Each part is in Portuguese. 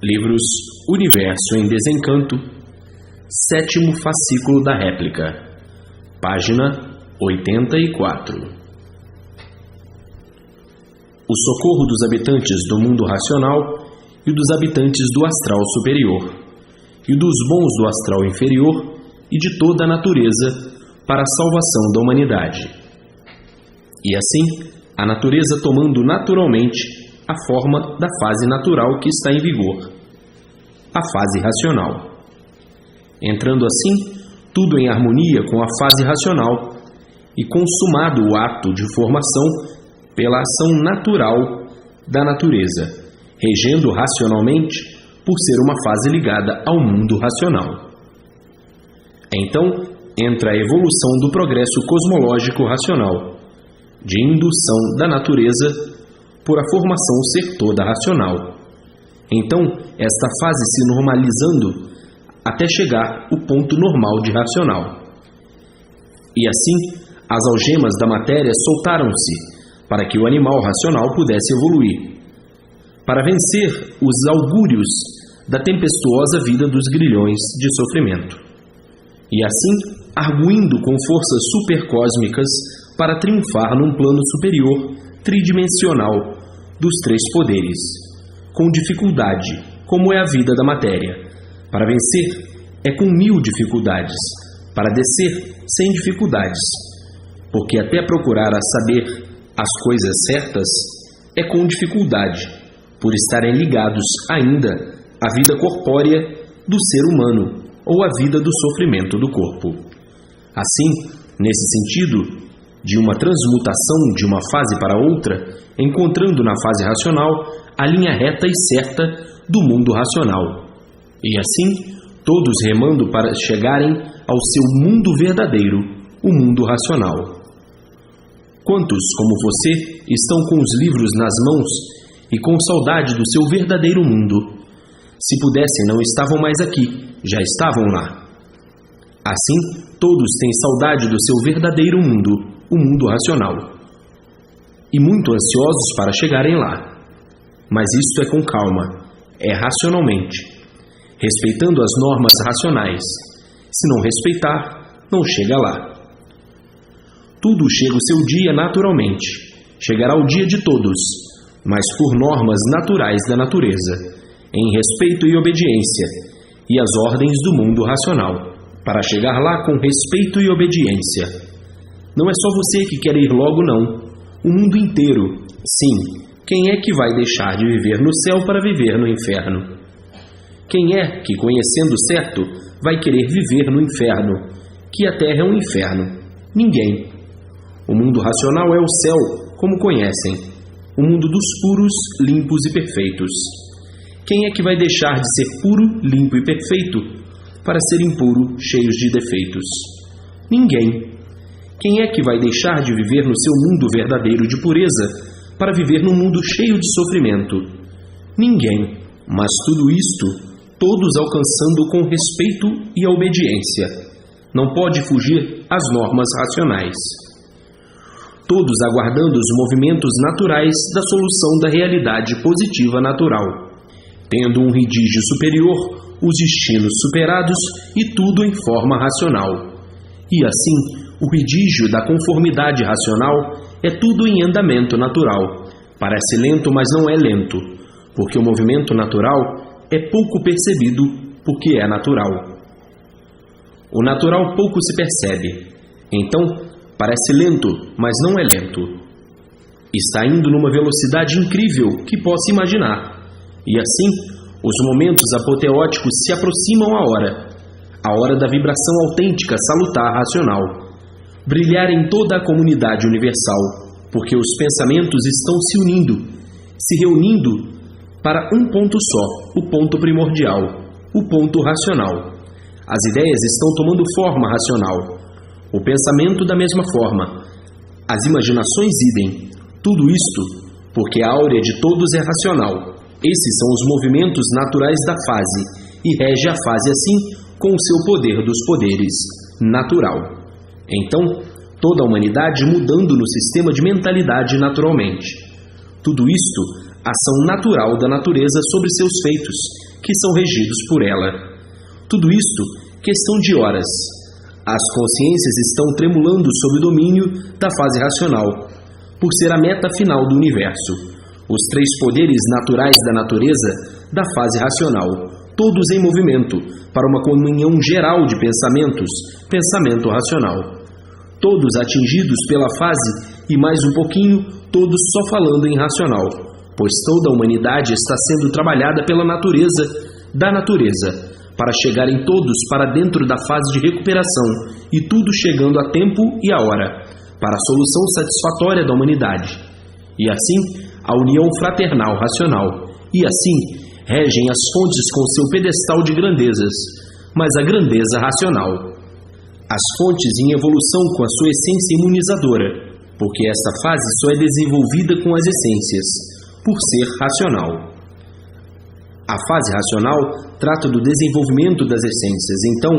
Livros Universo em Desencanto, 7º fascículo da réplica, página 84. O socorro dos habitantes do mundo racional e dos habitantes do astral superior, e dos bons do astral inferior e de toda a natureza para a salvação da humanidade. E assim, a natureza tomando naturalmente a forma da fase natural que está em vigor, a fase racional. Entrando assim, tudo em harmonia com a fase racional e consumado o ato de formação pela ação natural da natureza, regendo racionalmente por ser uma fase ligada ao mundo racional. Então, entra a evolução do progresso cosmológico racional, de indução da natureza por a formação ser toda racional. Então, esta fase se normalizando até chegar ao ponto normal de racional. E assim, as algemas da matéria soltaram-se para que o animal racional pudesse evoluir, para vencer os augúrios da tempestuosa vida dos grilhões de sofrimento. E assim, arguindo com forças supercósmicas para triunfar num plano superior tridimensional dos 3 poderes, com dificuldade, como é a vida da matéria. Para vencer é com 1000 dificuldades, para descer sem dificuldades, porque até procurar a saber as coisas certas é com dificuldade, por estarem ligados ainda à vida corpórea do ser humano ou à vida do sofrimento do corpo. Assim, nesse sentido, de uma transmutação de uma fase para outra, encontrando na fase racional a linha reta e certa do mundo racional. E assim, todos remando para chegarem ao seu mundo verdadeiro, o mundo racional. Quantos, como você, estão com os livros nas mãos e com saudade do seu verdadeiro mundo? Se pudessem, não estavam mais aqui, já estavam lá. Assim, todos têm saudade do seu verdadeiro mundo, o mundo racional, e muito ansiosos para chegarem lá. Mas isto é com calma, é racionalmente, respeitando as normas racionais. Se não respeitar, não chega lá. Tudo chega o seu dia naturalmente, chegará o dia de todos, mas por normas naturais da natureza, em respeito e obediência, e as ordens do mundo racional, para chegar lá com respeito e obediência. Não é só você que quer ir logo, não. O mundo inteiro. Sim, quem é que vai deixar de viver no céu para viver no inferno? Quem é que, conhecendo certo, vai querer viver no inferno, que a terra é um inferno? Ninguém. O mundo racional é o céu, como conhecem, o mundo dos puros, limpos e perfeitos. Quem é que vai deixar de ser puro, limpo e perfeito para ser impuro, cheios de defeitos? Ninguém. Quem é que vai deixar de viver no seu mundo verdadeiro de pureza para viver num mundo cheio de sofrimento? Ninguém. Mas tudo isto, todos alcançando com respeito e a obediência. Não pode fugir às normas racionais. Todos aguardando os movimentos naturais da solução da realidade positiva natural, tendo um redígio superior, os destinos superados e tudo em forma racional. E assim, o redígio da conformidade racional é tudo em andamento natural. Parece lento, mas não é lento, porque o movimento natural é pouco percebido, porque é natural. O natural pouco se percebe. Então, parece lento, mas não é lento. Está indo numa velocidade incrível que possa imaginar. E assim, os momentos apoteóticos se aproximam a hora da vibração autêntica salutar racional, brilhar em toda a comunidade universal, porque os pensamentos estão se unindo, se reunindo para um ponto só, o ponto primordial, o ponto racional. As ideias estão tomando forma racional, o pensamento da mesma forma, as imaginações idem, tudo isto porque a áurea de todos é racional. Esses são os movimentos naturais da fase, e rege a fase assim com o seu poder dos poderes, natural. Então, toda a humanidade mudando no sistema de mentalidade naturalmente. Tudo isto, ação natural da natureza sobre seus feitos, que são regidos por ela. Tudo isto, questão de horas. As consciências estão tremulando sob o domínio da fase racional, por ser a meta final do universo. Os três poderes naturais da natureza da fase racional, todos em movimento, para uma comunhão geral de pensamentos, pensamento racional. Todos atingidos pela fase e mais um pouquinho, todos só falando em racional, pois toda a humanidade está sendo trabalhada pela natureza, da natureza, para chegarem todos para dentro da fase de recuperação e tudo chegando a tempo e a hora, para a solução satisfatória da humanidade. E assim, a união fraternal racional, e assim, regem as fontes com seu pedestal de grandezas, mas a grandeza racional. As fontes em evolução com a sua essência imunizadora, porque esta fase só é desenvolvida com as essências, por ser racional. A fase racional trata do desenvolvimento das essências, então,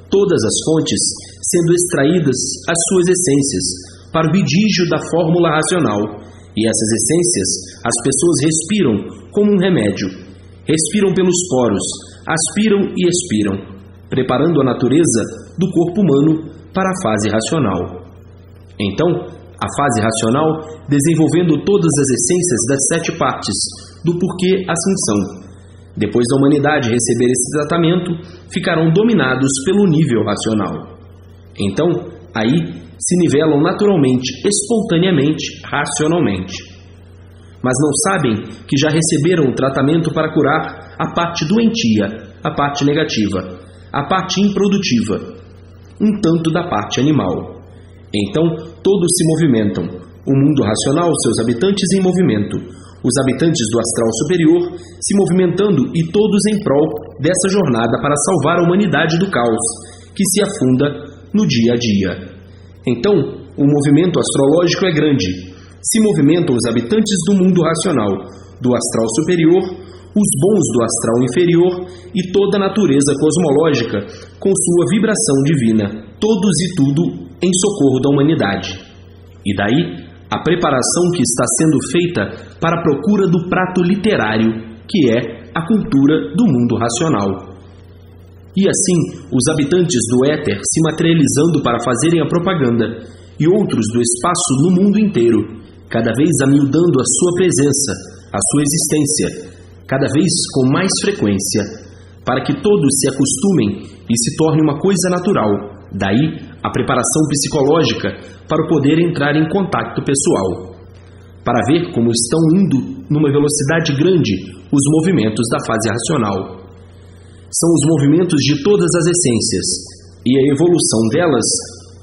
todas as fontes sendo extraídas as suas essências, para o redígio da fórmula racional, e essas essências as pessoas respiram como um remédio, respiram pelos poros, aspiram e expiram, preparando a natureza do corpo humano para a fase racional. Então, a fase racional desenvolvendo todas as essências das 7 partes do porquê assim são. Depois da humanidade receber esse tratamento, ficarão dominados pelo nível racional. Então, aí se nivelam naturalmente, espontaneamente, racionalmente. Mas não sabem que já receberam o tratamento para curar a parte doentia, a parte negativa, a parte improdutiva, um tanto da parte animal. Então, todos se movimentam, o mundo racional, seus habitantes em movimento, os habitantes do astral superior se movimentando e todos em prol dessa jornada para salvar a humanidade do caos, que se afunda no dia a dia. Então, o movimento astrológico é grande. Se movimentam os habitantes do mundo racional, do astral superior, os bons do astral inferior e toda a natureza cosmológica com sua vibração divina, todos e tudo em socorro da humanidade. E daí, a preparação que está sendo feita para a procura do prato literário, que é a cultura do mundo racional. E assim, os habitantes do éter se materializando para fazerem a propaganda, e outros do espaço no mundo inteiro, cada vez amiudando a sua presença, a sua existência, cada vez com mais frequência, para que todos se acostumem e se torne uma coisa natural. Daí, a preparação psicológica para o poder entrar em contato pessoal, para ver como estão indo numa velocidade grande os movimentos da fase racional. São os movimentos de todas as essências, e a evolução delas,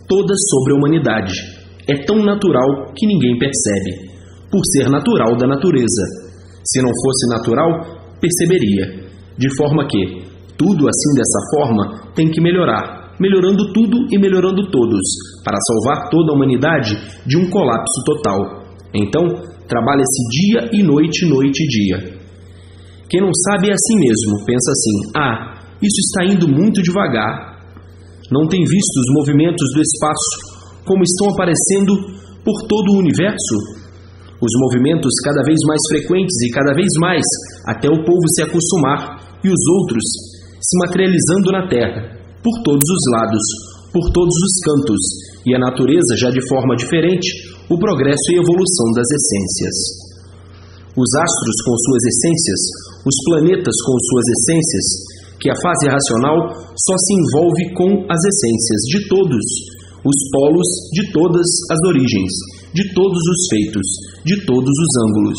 todas sobre a humanidade. É tão natural que ninguém percebe, por ser natural da natureza. Se não fosse natural, perceberia. De forma que, tudo assim dessa forma, tem que melhorar, melhorando tudo e melhorando todos, para salvar toda a humanidade de um colapso total. Então, trabalha-se dia e noite, noite e dia. Quem não sabe é assim mesmo, pensa assim, isso está indo muito devagar. Não tem visto os movimentos do espaço, como estão aparecendo por todo o universo? Os movimentos cada vez mais frequentes e cada vez mais, até o povo se acostumar, e os outros se materializando na Terra, por todos os lados, por todos os cantos, e a natureza já de forma diferente, o progresso e evolução das essências. Os astros com suas essências, os planetas com suas essências, que a fase racional só se envolve com as essências de todos, os polos de todas as origens, de todos os feitos, de todos os ângulos.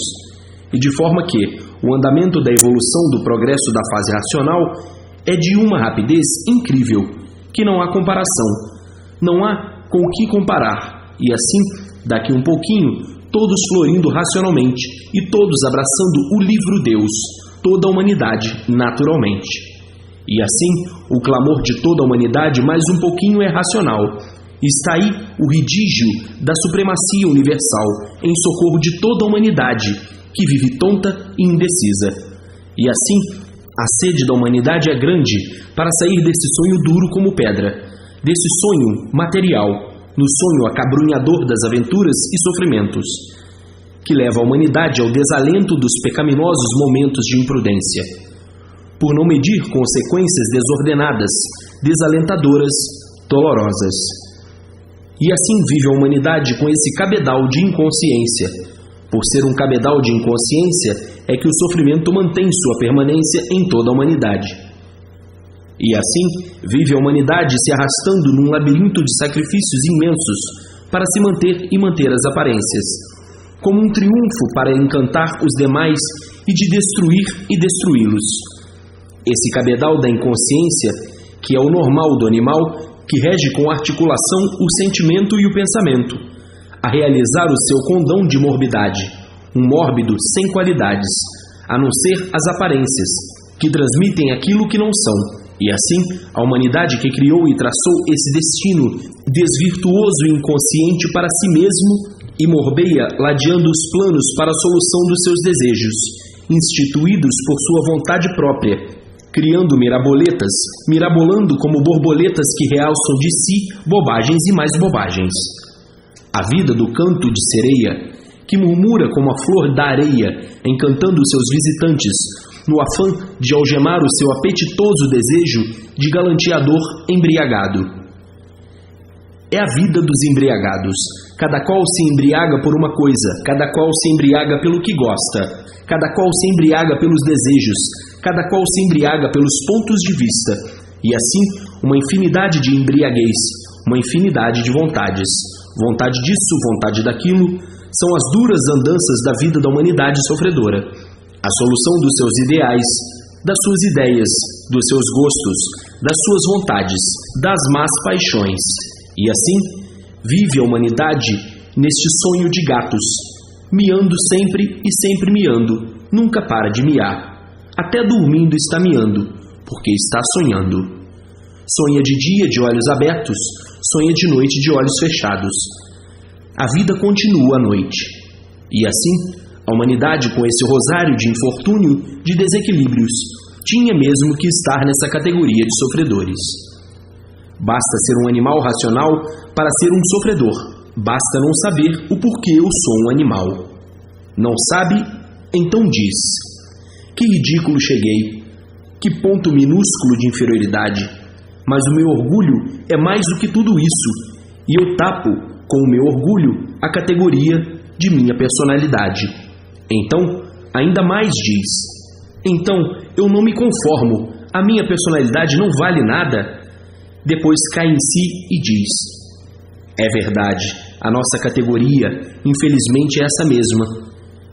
E de forma que o andamento da evolução do progresso da fase racional é de uma rapidez incrível, que não há comparação, não há com o que comparar, e assim, daqui um pouquinho, todos florindo racionalmente e todos abraçando o livro Deus, toda a humanidade naturalmente. E assim, o clamor de toda a humanidade mais um pouquinho é racional. Está aí o redígio da supremacia universal em socorro de toda a humanidade que vive tonta e indecisa. E assim, a sede da humanidade é grande para sair desse sonho duro como pedra, desse sonho material, no sonho acabrunhador das aventuras e sofrimentos, que leva a humanidade ao desalento dos pecaminosos momentos de imprudência. por não medir consequências desordenadas, desalentadoras, dolorosas. E assim vive a humanidade com esse cabedal de inconsciência. Por ser um cabedal de inconsciência, é que o sofrimento mantém sua permanência em toda a humanidade. E assim, vive a humanidade se arrastando num labirinto de sacrifícios imensos para se manter e manter as aparências, como um triunfo para encantar os demais e de destruir e destruí-los. Esse cabedal da inconsciência, que é o normal do animal, que rege com articulação o sentimento e o pensamento, a realizar o seu condão de morbidade, um mórbido sem qualidades, a não ser as aparências, que transmitem aquilo que não são. E assim, a humanidade que criou e traçou esse destino desvirtuoso e inconsciente para si mesmo e morbeia ladeando os planos para a solução dos seus desejos, instituídos por sua vontade própria, criando miraboletas, mirabolando como borboletas que realçam de si bobagens e mais bobagens. A vida do canto de sereia, que murmura como a flor da areia, encantando seus visitantes, no afã de algemar o seu apetitoso desejo de galanteador embriagado. É a vida dos embriagados. Cada qual se embriaga por uma coisa, cada qual se embriaga pelo que gosta, cada qual se embriaga pelos desejos, cada qual se embriaga pelos pontos de vista, e assim uma infinidade de embriaguez, uma infinidade de vontades. Vontade disso, vontade daquilo, são as duras andanças da vida da humanidade sofredora. A solução dos seus ideais, das suas ideias, dos seus gostos, das suas vontades, das más paixões. E assim, vive a humanidade neste sonho de gatos, miando sempre e sempre miando, nunca para de miar. Até dormindo está miando, porque está sonhando. Sonha de dia de olhos abertos, sonha de noite de olhos fechados. A vida continua à noite. E assim, a humanidade, com esse rosário de infortúnio, de desequilíbrios, tinha mesmo que estar nessa categoria de sofredores. Basta ser um animal racional para ser um sofredor. Basta não saber o porquê eu sou um animal. Não sabe? Então diz: que ridículo cheguei, que ponto minúsculo de inferioridade, mas o meu orgulho é mais do que tudo isso, e eu tapo com o meu orgulho a categoria de minha personalidade. Então, ainda mais diz: então eu não me conformo, a minha personalidade não vale nada. Depois cai em si e diz: é verdade, a nossa categoria, infelizmente, é essa mesma,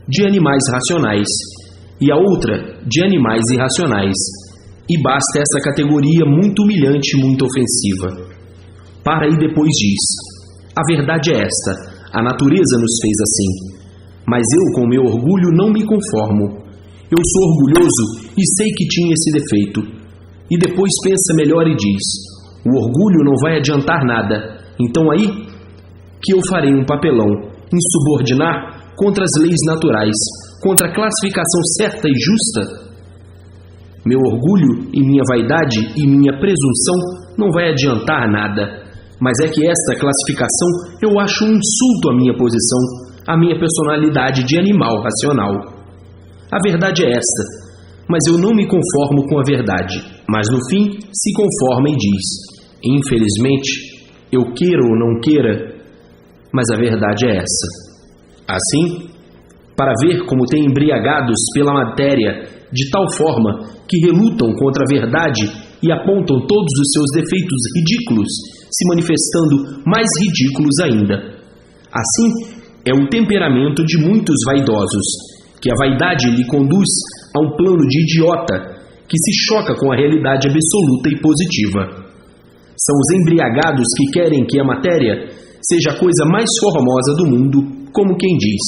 de animais racionais, e a outra de animais irracionais, e basta essa categoria muito humilhante e muito ofensiva. Para e depois diz: a verdade é esta, a natureza nos fez assim, mas eu com meu orgulho não me conformo. Eu sou orgulhoso e sei que tinha esse defeito. E depois pensa melhor e diz: o orgulho não vai adiantar nada, então aí que eu farei um papelão, insubordinar contra as leis naturais, contra a classificação certa e justa. Meu orgulho e minha vaidade e minha presunção não vai adiantar nada, mas é que esta classificação eu acho um insulto à minha posição, à minha personalidade de animal racional. A verdade é esta, mas eu não me conformo com a verdade. Mas no fim se conforma e diz: infelizmente, eu queira ou não queira, mas a verdade é essa. Assim, para ver como tem embriagados pela matéria de tal forma que relutam contra a verdade e apontam todos os seus defeitos ridículos, se manifestando mais ridículos ainda. Assim é o temperamento de muitos vaidosos, que a vaidade lhe conduz a um plano de idiota que se choca com a realidade absoluta e positiva. São os embriagados que querem que a matéria seja a coisa mais formosa do mundo, como quem diz: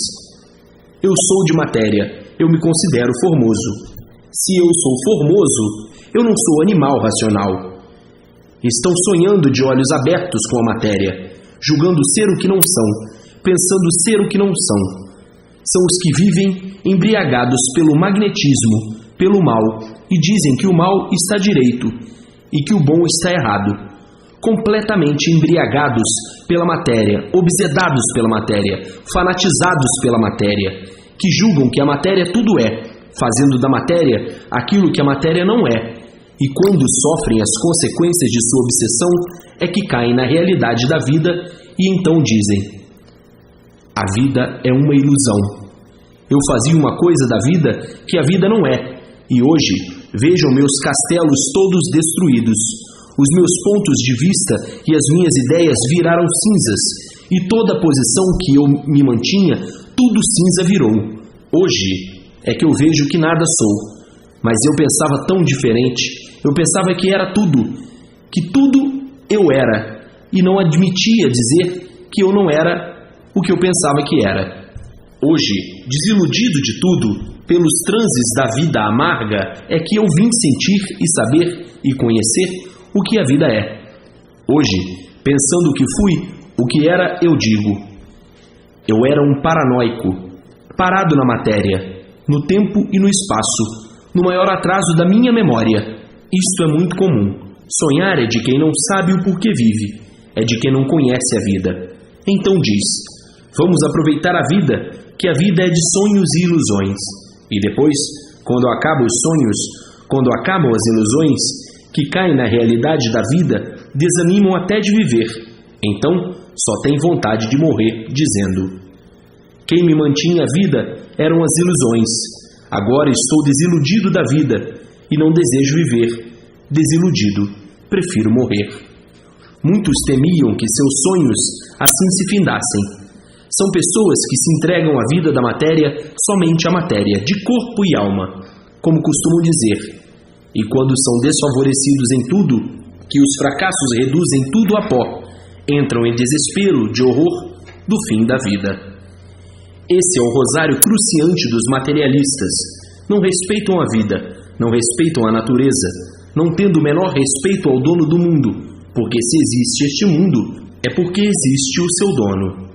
eu sou de matéria, eu me considero formoso. Se eu sou formoso, eu não sou animal racional. Estão sonhando de olhos abertos com a matéria, julgando ser o que não são, pensando ser o que não são. São os que vivem embriagados pelo magnetismo, pelo mal, e dizem que o mal está direito e que o bom está errado. Completamente embriagados pela matéria, obsedados pela matéria, fanatizados pela matéria, que julgam que a matéria tudo é, fazendo da matéria aquilo que a matéria não é, e quando sofrem as consequências de sua obsessão é que caem na realidade da vida e então dizem: a vida é uma ilusão. Eu fazia uma coisa da vida que a vida não é, e hoje vejam meus castelos todos destruídos. Os meus pontos de vista e as minhas ideias viraram cinzas, e toda a posição que eu me mantinha, tudo cinza virou. Hoje é que eu vejo que nada sou, mas eu pensava tão diferente. Eu pensava que era tudo, que tudo eu era, e não admitia dizer que eu não era o que eu pensava que era. Hoje, desiludido de tudo, pelos transes da vida amarga, é que eu vim sentir e saber e conhecer o que a vida é. Hoje, pensando que fui o que era, eu digo: eu era um paranoico, parado na matéria, no tempo e no espaço, no maior atraso da minha memória. Isto é muito comum. Sonhar é de quem não sabe o porquê vive, é de quem não conhece a vida. Então diz: vamos aproveitar a vida, que a vida é de sonhos e ilusões. E depois, quando acabam os sonhos, quando acabam as ilusões, que caem na realidade da vida, desanimam até de viver. Então, só tem vontade de morrer, dizendo: quem me mantinha a vida eram as ilusões. Agora estou desiludido da vida e não desejo viver. Desiludido, prefiro morrer. Muitos temiam que seus sonhos assim se findassem. São pessoas que se entregam à vida da matéria somente à matéria, de corpo e alma, como costumam dizer. E quando são desfavorecidos em tudo, que os fracassos reduzem tudo a pó, entram em desespero de horror do fim da vida. Esse é o rosário cruciante dos materialistas. Não respeitam a vida, não respeitam a natureza, não tendo o menor respeito ao dono do mundo, porque se existe este mundo, é porque existe o seu dono.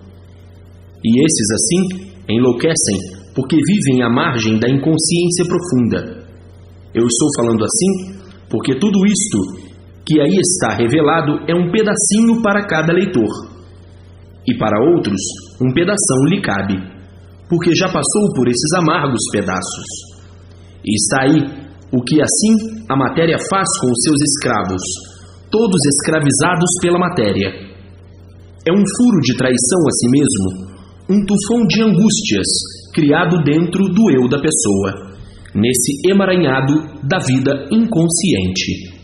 E esses, assim, enlouquecem, porque vivem à margem da inconsciência profunda. Eu estou falando assim porque tudo isto que aí está revelado é um pedacinho para cada leitor. E para outros, um pedação lhe cabe, porque já passou por esses amargos pedaços. E está aí o que assim a matéria faz com os seus escravos, todos escravizados pela matéria. É um furo de traição a si mesmo, um tufão de angústias criado dentro do eu da pessoa, nesse emaranhado da vida inconsciente.